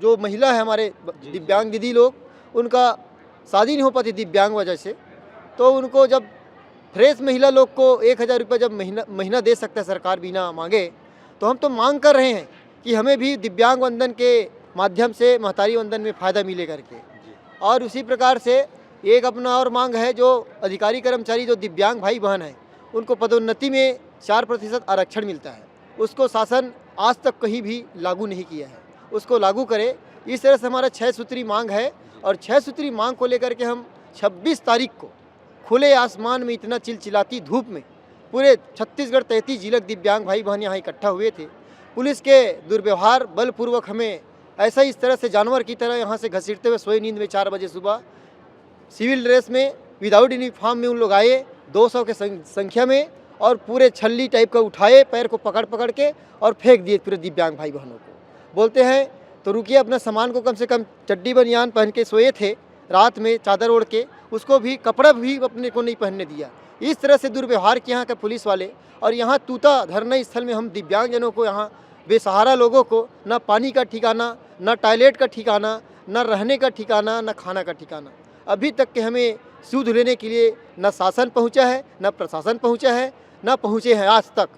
जो महिला है हमारे दिव्यांग दीदी लोग, उनका शादी नहीं हो पाती दिव्यांग वजह से, तो उनको जब फ्रेश महिला लोग को 1000 रुपये जब महीना दे सकता है सरकार बिना मांगे, तो हम तो मांग कर रहे हैं कि हमें भी दिव्यांग वंदन के माध्यम से महतारी वंदन में फ़ायदा मिले करके। और उसी प्रकार से एक अपना और मांग है, जो अधिकारी कर्मचारी जो दिव्यांग भाई बहन हैं उनको पदोन्नति में 4% आरक्षण मिलता है, उसको शासन आज तक कहीं भी लागू नहीं किया है, उसको लागू करे। इस तरह से हमारा 6 सूत्री मांग है और 6 सूत्री मांग को लेकर के हम 26 तारीख को खुले आसमान में इतना चिलचिलाती धूप में पूरे छत्तीसगढ़ 33 जिले दिव्यांग भाई बहन यहाँ इकट्ठा हुए थे। पुलिस के दुर्व्यवहार बलपूर्वक हमें ऐसा इस तरह से जानवर की तरह यहाँ से घसीटते हुए सोए नींद में 4 बजे सुबह सिविल ड्रेस में विदाउट यूनिफॉर्म में उन लोग आए 200 के संख्या में, और पूरे छल्ली टाइप का उठाए, पैर को पकड़ पकड़ के और फेंक दिए पूरे दिव्यांग भाई बहनों को। बोलते हैं तो रुकिए, अपना सामान को कम से कम चड्डी बनियान पहन के सोए थे रात में चादर ओढ़ के, उसको भी कपड़ा भी अपने को नहीं पहनने दिया। इस तरह से दुर्व्यवहार किया यहाँ के पुलिस वाले। और यहाँ तूता धरना स्थल में हम दिव्यांगजनों को, यहाँ बेसहारा लोगों को न पानी का ठिकाना, न टॉयलेट का ठिकाना, न रहने का ठिकाना, न खाना का ठिकाना, अभी तक के हमें सूद लेने के लिए न शासन पहुँचा है, न प्रशासन पहुँचा है, न पहुँचे हैं आज तक।